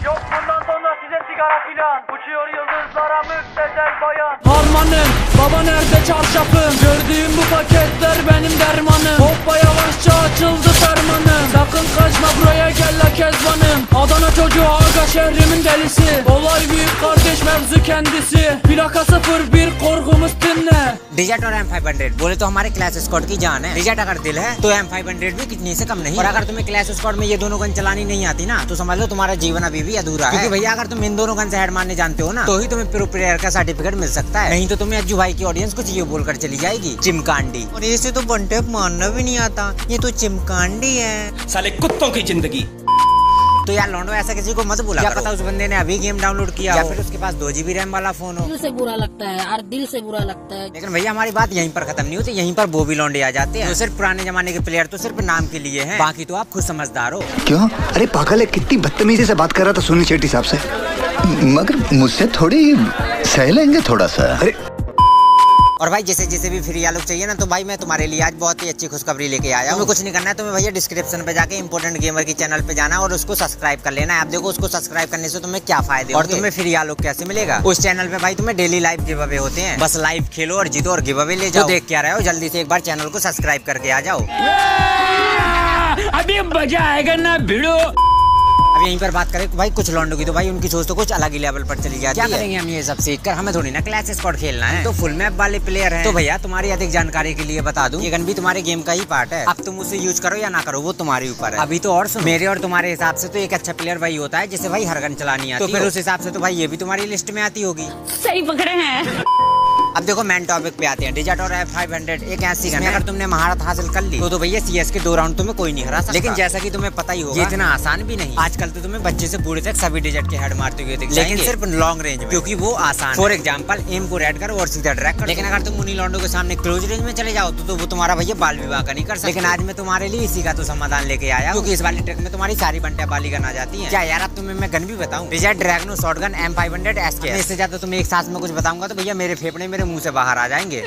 Yok bundan sonra size sigara filan. Uçuyor yıldızlara müptezel bayan. Harmanım, baba nerede çarşafım? Gördüğüm bu paketler benim dermanım. Hoppa yavaşça açıldı fermanım. Sakın kaçma buraya gel la kezbanım. Adana çocuğu aga şehrimin delisi. Olay büyük kardeş mevzu kendisi. Plaka 01 korkumuz dinle. Digit और M500 बोले तो हमारे clash squad की जान है। Digit अगर दिल है तो M500 भी कितनी से कम नहीं। और अगर तुम्हें क्लैश स्क्वाड में ये दोनों गन चलानी नहीं आती ना तो समझ लो तुम्हारा जीवन अभी भी अधूरा है। क्योंकि भैया अगर तुम इन दोनों गन से हेड मारने जानते हो ना तो ही तुम्हें प्रो प्लेयर का सर्टिफिकेट मिल सकता है। नहीं तो तुम्हें अज्जू भाई की ऑडियंस कुछ ये बोलकर चली जाएगी चिमकांडी। और इसे तो वन टैप मारना भी नहीं आता, ये तो चिमकांडी है। साले कुत्तों की जिंदगी। तो यार लौंडो ऐसा किसी को मत बोला, क्या पता उस बंदे ने अभी गेम डाउनलोड किया या फिर उसके पास 2 GB रैम वाला फोन हो। दिल से बुरा लगता है यार, दिल से बुरा लगता है। लेकिन भैया हमारी बात यहीं पर खत्म नहीं होती, यहीं पर वो भी लौंडे आ जाते हैं। तो सिर्फ पुराने जमाने के प्लेयर तो सिर्फ नाम के लिए हैं, बाकी तो आप खुद समझदार हो। क्यों? अरे पागल है, कितनी बदतमीजी से बात कर रहा था सुनील शेट्टी साहब से। मगर मुझसे थोड़ी सह लेंगे थोड़ा सा। अरे और भाई जैसे जैसे भी फ्री आलोक चाहिए ना तो भाई मैं तुम्हारे लिए आज बहुत ही अच्छी खुशखबरी लेके आया हूँ। तुम्हें कुछ नहीं करना है, तुम्हें भैया डिस्क्रिप्शन पे जाके इंपोर्टेंट गेमर की चैनल पे जाना और उसको सब्सक्राइब कर लेना है। आप देखो उसको सब्सक्राइब करने से तुम्हें क्या फायदे और तुम्हें फ्री आलोक कैसे मिलेगा। उस चैनल पे भाई तुम्हें डेली लाइव गिव अवे होते हैं, बस लाइव खेलो और जीतो और गिव अवे ले जाओ। देख क्या रहे हो, जल्दी से एक बार चैनल को सब्सक्राइब करके आ जाओ। अभी मजा आएगा ना भिड़ो। अब यहीं पर बात करें भाई कुछ लॉन्डो की, तो भाई उनकी सोच तो कुछ अलग ही लेवल पर चली जाती है। क्या करेंगे हम ये सब सीख कर, हमें थोड़ी ना क्लैश स्क्वाड खेलना है, तो फुल मैप वाले प्लेयर हैं। तो भैया तुम्हारी अधिक जानकारी के लिए बता दूं, ये गन भी तुम्हारे गेम का ही पार्ट है। अब तुम उसे यूज करो या ना करो वो तुम्हारे ऊपर है। अभी तो और सुनो, मेरे और तुम्हारे हिसाब से तो एक अच्छा प्लेयर वही होता है जिसे भाई हर गन चलानी आती है। तो फिर उस हिसाब से तो भाई ये भी तुम्हारी लिस्ट में आती होगी। सही पकड़े हैं। अब देखो मेन टॉपिक पे आते हैं। डिजेट और M500 एक ऐसी गन है, अगर तुमने महारत हासिल कर ली तो भैया CS के 2 राउंड तुम्हें कोई नहीं हरा सकता। लेकिन जैसा कि तुम्हें पता ही होगा ये इतना आसान भी नहीं। आजकल तो तुम्हें बच्चे से बूढ़े तक सभी डिजेट के हेड मारते हुए दिख जाएंगे, लेकिन सिर्फ लॉन्ग रेंज में, क्योंकि वो आसान। फॉर एग्जाम्पल एम को रेड करो और सीधा ड्रैग करो। लेकिन अगर तुम उन्हीं लॉन्डो के सामने क्लोज रेंज में चले जाओ तो वो तुम्हारा भैया बाल विवाह का नहीं कर सकते। लेकिन आज मैं तुम्हारे लिए इसी का तो समाधान लेके आया, क्योंकि इस वाली ट्रिक में तुम्हारी सारी बंटे बाली गन आ जाती है। क्या यार अब तुम्हें मैं गन भी बताऊं? डिजेट ड्रैगनो शॉटगन M500 SKS। इससे ज्यादा तुम्हें एक साथ में कुछ बताऊंगा तो भैया मेरे फेफड़े मेरे मुंह से बाहर आ जाएंगे।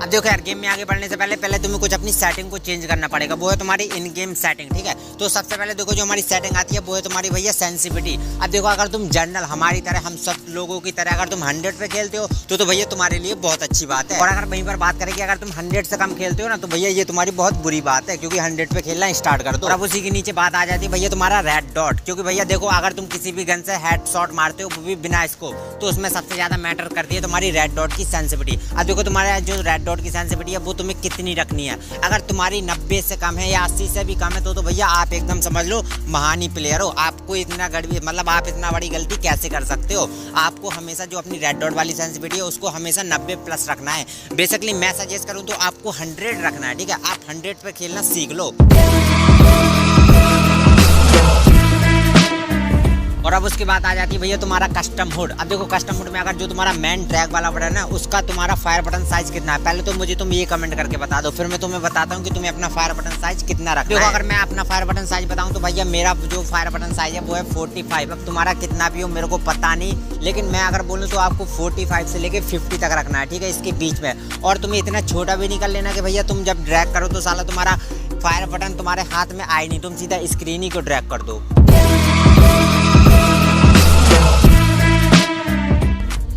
अब देखो यार गेम में आगे बढ़ने से पहले तुम्हें कुछ अपनी सेटिंग को चेंज करना पड़ेगा, वो है तुम्हारी इन गेम सेटिंग। ठीक है, तो सबसे पहले देखो जो हमारी सेटिंग आती है वो है तुम्हारी भैया सेंसिटिविटी। अब देखो अगर तुम जनरल हमारी तरह हम सब लोगों की तरह अगर तुम 100 पे खेलते हो तो भैया तुम्हारे लिए बहुत अच्छी बात है। और अगर वहीं पर बात करें कि अगर तुम 100 से कम खेलते हो ना तो भैया ये तुम्हारी बहुत बुरी बात है, क्योंकि 100 पे खेलना स्टार्ट कर दो। और अब उसी के नीचे बात आ जाती है भैया तुम्हारा रेड डॉट, क्योंकि भैया देखो अगर तुम किसी भी गन से हेड शॉट मारते हो वो भी बिना स्कोप, तो उसमें सबसे ज्यादा मैटर करती है तुम्हारी रेड डॉट की सेंसिटिविटी। अब देखो तुम्हारा जो रेड डॉट की सेंसिटिविटी है वो तुम्हें कितनी रखनी है। अगर तुम्हारी 90 से कम है या 80 से भी कम है तो भैया आप एकदम समझ लो महानी प्लेयर हो। आपको इतना मतलब आप इतना बड़ी गलती कैसे कर सकते हो? आपको हमेशा जो अपनी रेड डॉट वाली सेंसिटिविटी है उसको हमेशा 90+ रखना है। बेसिकली मैं सजेस्ट करूं तो आपको 100 रखना है। ठीक है, आप 100 पे खेलना सीख लो। और अब उसके बाद आ जाती है भैया तुम्हारा कस्टम हुड। अब देखो कस्टम हुड में अगर जो तुम्हारा मेन ट्रैक वाला बटन है उसका तुम्हारा फायर बटन साइज कितना है, पहले तो मुझे तुम ये कमेंट करके बता दो, फिर मैं तुम्हें बताता हूँ कि तुम्हें अपना फायर बटन साइज कितना रखना है। देखो अगर मैं अपना फायर बटन साइज बताऊँ तो भैया मेरा जो फायर बटन साइज है वो है 45। अब तुम्हारा कितना भी हो मेरे को पता नहीं, लेकिन मैं अगर बोलूँ तो आपको 45 से लेके 50 तक रखना है। ठीक है, इसके बीच में। और तुम्हें इतना छोटा भी नहीं कर लेना कि भैया तुम जब ड्रैग करो तो साला तुम्हारा फायर बटन तुम्हारे हाथ में आए नहीं, तुम सीधा स्क्रीन ही को ड्रैग कर दो।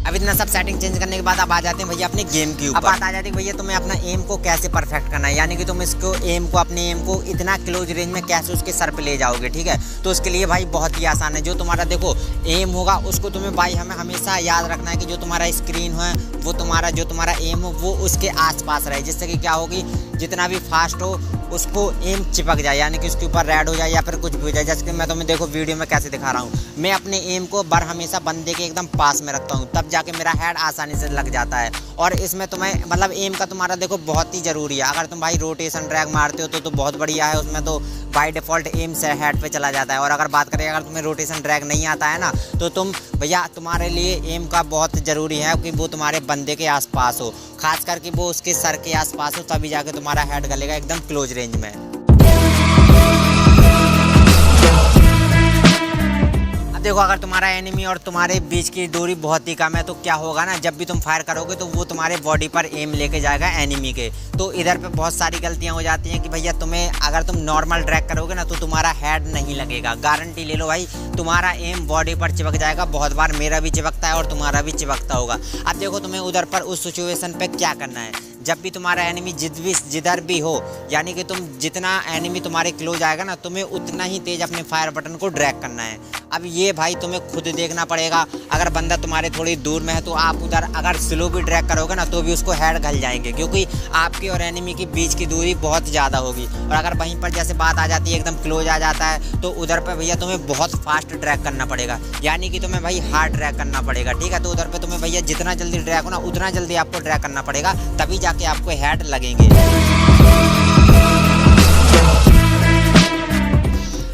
अब इतना सब सेटिंग चेंज करने के बाद अब आ जाते हैं भैया अपने गेम के ऊपर। अब बात आ जाती है भैया तुम्हें अपना एम को कैसे परफेक्ट करना है, यानी कि तुम इसको अपने एम को इतना क्लोज रेंज में कैसे उसके सर पे ले जाओगे। ठीक है, तो उसके लिए भाई बहुत ही आसान है। जो तुम्हारा देखो एम होगा उसको तुम्हें भाई हमें हमेशा याद रखना है कि जो तुम्हारा स्क्रीन है वो तुम्हारा जो तुम्हारा एम हो वो उसके आसपास रहे, जिससे कि क्या होगी जितना भी फास्ट हो उसको एम चिपक जाए, यानी कि उसके ऊपर रेड हो जाए या फिर कुछ भी हो जाए। जैसे कि मैं तुम्हें देखो वीडियो में कैसे दिखा रहा हूँ, मैं अपने एम को हमेशा बंदे के एकदम पास में रखता हूँ, तब जाके मेरा हेड आसानी से लग जाता है। और इसमें तुम्हें मतलब एम का तुम्हारा देखो बहुत ही ज़रूरी है। अगर तुम भाई रोटेशन ड्रैग मारते हो तो बहुत बढ़िया है, उसमें तो बाय डिफ़ॉल्ट एम से हेड पे चला जाता है। और अगर बात करें अगर तुम्हें रोटेशन ड्रैग नहीं आता है ना तो तुम भैया तुम्हारे लिए एम का बहुत ज़रूरी है कि वो तुम्हारे बंदे के आसपास हो, खास करके वो उसके सर के आसपास हो, तभी जाके तुम्हारा हेड गलेगा एकदम क्लोज रेंज में। देखो अगर तुम्हारा एनिमी और तुम्हारे बीच की दूरी बहुत ही कम है तो क्या होगा ना, जब भी तुम फायर करोगे तो वो तुम्हारे बॉडी पर एम लेके जाएगा एनिमी के। तो इधर पे बहुत सारी गलतियां हो जाती हैं कि भैया तुम्हें अगर तुम नॉर्मल ड्रैग करोगे ना तो तुम्हारा हेड नहीं लगेगा। गारंटी ले लो भाई, तुम्हारा एम बॉडी पर चिपक जाएगा। बहुत बार मेरा भी चिपकता है और तुम्हारा भी चिपकता होगा। अब देखो तुम्हें उधर पर उस सिचुएशन पे क्या करना है, जब भी तुम्हारा एनिमी जिधर भी हो, यानी कि तुम जितना एनिमी तुम्हारे क्लोज आएगा ना, तुम्हें उतना ही तेज अपने फायर बटन को ड्रैग करना है। अब ये भाई तुम्हें खुद देखना पड़ेगा। अगर बंदा तुम्हारे थोड़ी दूर में है तो आप उधर अगर स्लो भी ड्रैग करोगे ना तो भी उसको हेड घल जाएंगे, क्योंकि आपके और एनिमी के बीच की दूरी बहुत ज़्यादा होगी। और अगर वहीं पर जैसे बात आ जाती है, एकदम क्लोज आ जाता है, तो उधर पर भैया तुम्हें बहुत फास्ट ड्रैग करना पड़ेगा, यानी कि तुम्हें भाई हार्ड ड्रैग करना पड़ेगा। ठीक है, तो उधर पर तुम्हें भैया जितना जल्दी ड्रैग हो ना उतना जल्दी आपको ड्रैग करना पड़ेगा, तभी जाके आपको हेड लगेंगे।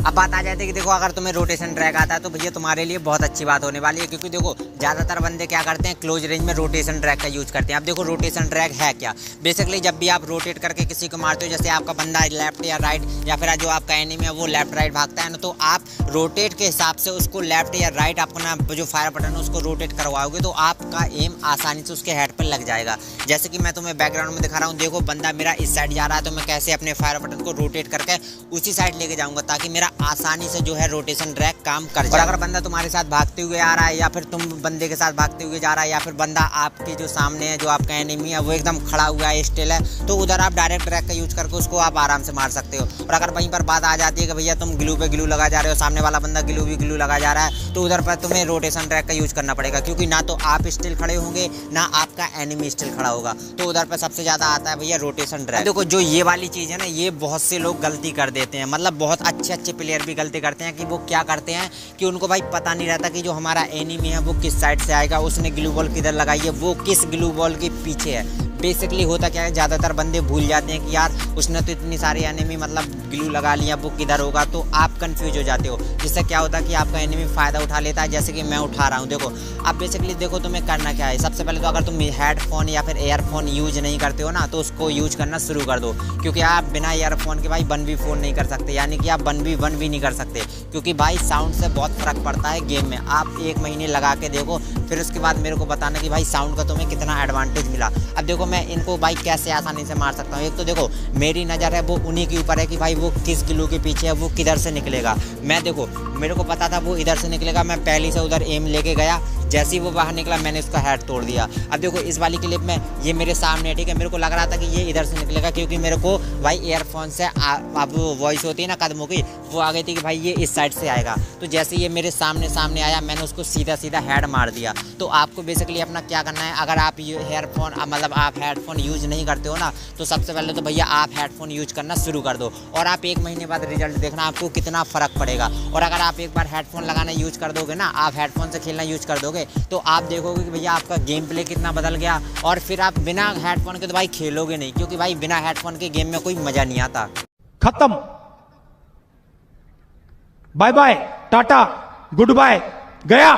अब बात आ जाती है कि देखो अगर तुम्हें रोटेशन ड्रैग आता है तो भैया तुम्हारे लिए बहुत अच्छी बात होने वाली है, क्योंकि देखो ज़्यादातर बंदे क्या करते हैं, क्लोज रेंज में रोटेशन ड्रैग का यूज़ करते हैं। अब देखो रोटेशन ड्रैग है क्या, बेसिकली जब भी आप रोटेट करके किसी को मारते हो, जैसे आपका बंदा लेफ्ट या राइट या फिर जो आपका एनिमी है वो लेफ्ट राइट भागता है ना, तो आप रोटेट के हिसाब से उसको लेफ्ट या राइट अपना जो फायर बटन है उसको रोटेट करवाओगे तो आपका एम आसानी से उसके हेड पर लग जाएगा। जैसे कि मैं तुम्हें बैकग्राउंड में दिखा रहा हूँ, देखो बंदा मेरा इस साइड जा रहा है तो मैं कैसे अपने फायर बटन को रोटेट करके उसी साइड लेके जाऊँगा ताकि मेरा आसानी से जो है रोटेशन ड्रैग काम कर जाए। और अगर बंदा तुम्हारे साथ भागते हुए आ रहा है या फिर तुम बंदे के साथ भागते हुए जा रहा है या फिर बंदा आपके जो सामने है, जो आपका एनिमी है वो एकदम खड़ा हुआ है, स्टिल है, तो उधर आप डायरेक्ट ड्रैग का यूज करके उसको आप आराम से मार सकते हो। और अगर वहीं पर बात आ जाती है कि भैया तुम ग्लू पे ग्लू लगा जा रहे हो, सामने वाला बंदा ग्लू लगा जा रहा है, तो उधर पर तुम्हें रोटेशन ड्रैग का यूज करना पड़ेगा, क्योंकि ना तो आप स्टिल खड़े होंगे ना आपका एनिमी स्टिल खड़ा होगा। तो उधर पर सबसे ज्यादा आता है भैया रोटेशन ड्रैग। देखो जो ये वाली चीज है ना, ये बहुत से लोग गलती कर देते हैं, मतलब बहुत अच्छे प्लेयर भी गलती करते हैं कि वो क्या करते हैं कि उनको भाई पता नहीं रहता कि जो हमारा एनिमी है वो किस साइड से आएगा, उसने ग्लू बॉल किधर लगाई है, वो किस ग्लू बॉल के पीछे है। बेसिकली होता क्या है, ज़्यादातर बंदे भूल जाते हैं कि यार उसने तो इतनी सारी एनिमी मतलब ग्लू लगा लिया, वो किधर होगा, तो आप कंफ्यूज हो जाते हो, जिससे क्या होता है कि आपका एनिमी फ़ायदा उठा लेता है, जैसे कि मैं उठा रहा हूँ। देखो अब बेसिकली देखो तुम्हें करना क्या है, सबसे पहले तो अगर तुम हेडफोन या फिर एयरफोन यूज नहीं करते हो ना तो उसको यूज करना शुरू कर दो, क्योंकि आप बिना एयरफोन के भाई 1v4 नहीं कर सकते, यानी कि आप 1v1 भी नहीं कर सकते, क्योंकि भाई साउंड से बहुत फ़र्क पड़ता है गेम में। आप 1 महीने लगा के देखो, फिर उसके बाद मेरे को बताना कि भाई साउंड का तुम्हें कितना एडवांटेज मिला। अब देखो मैं इनको भाई कैसे आसानी से मार सकता हूँ। एक तो देखो मेरी नज़र है वो उन्हीं के ऊपर है कि भाई वो किस ग्लू के पीछे है, वो किधर से निकलेगा। मैं देखो मेरे को पता था वो इधर से निकलेगा, मैं पहले से उधर एम लेके गया, जैसे ही वो बाहर निकला मैंने उसका हेड तोड़ दिया। अब देखो इस वाली क्लिप में ये मेरे सामने है, ठीक है, मेरे को लग रहा था कि ये इधर से निकलेगा, क्योंकि मेरे को भाई एयरफोन से अब वो वॉइस होती है ना कदमों की, वो आ गई थी कि भाई ये इस साइड से आएगा। तो जैसे ये मेरे सामने आया, मैंने उसको सीधा हेड मार दिया। तो आपको बेसिकली अपना क्या करना है, अगर आप ये हेडफोन मतलब आप हेडफोन यूज नहीं करते हो ना, तो सबसे पहले तो भैया आप हेडफोन यूज करना शुरू कर दो, और आप 1 महीने बाद रिजल्ट देखना आपको कितना फ़र्क पड़ेगा। और अगर आप एक बार हेडफोन लगाना यूज कर दोगे ना, आप हेडफोन से खेलना यूज कर दोगे, तो आप देखोगे कि भैया आपका गेम प्ले कितना बदल गया, और फिर आप बिना हेडफोन के तो भाई खेलोगे नहीं, क्योंकि भाई बिना हेडफोन के गेम में कोई मज़ा नहीं आता। खत्म, बाय बाय, टाटा, गुड बाय, गया।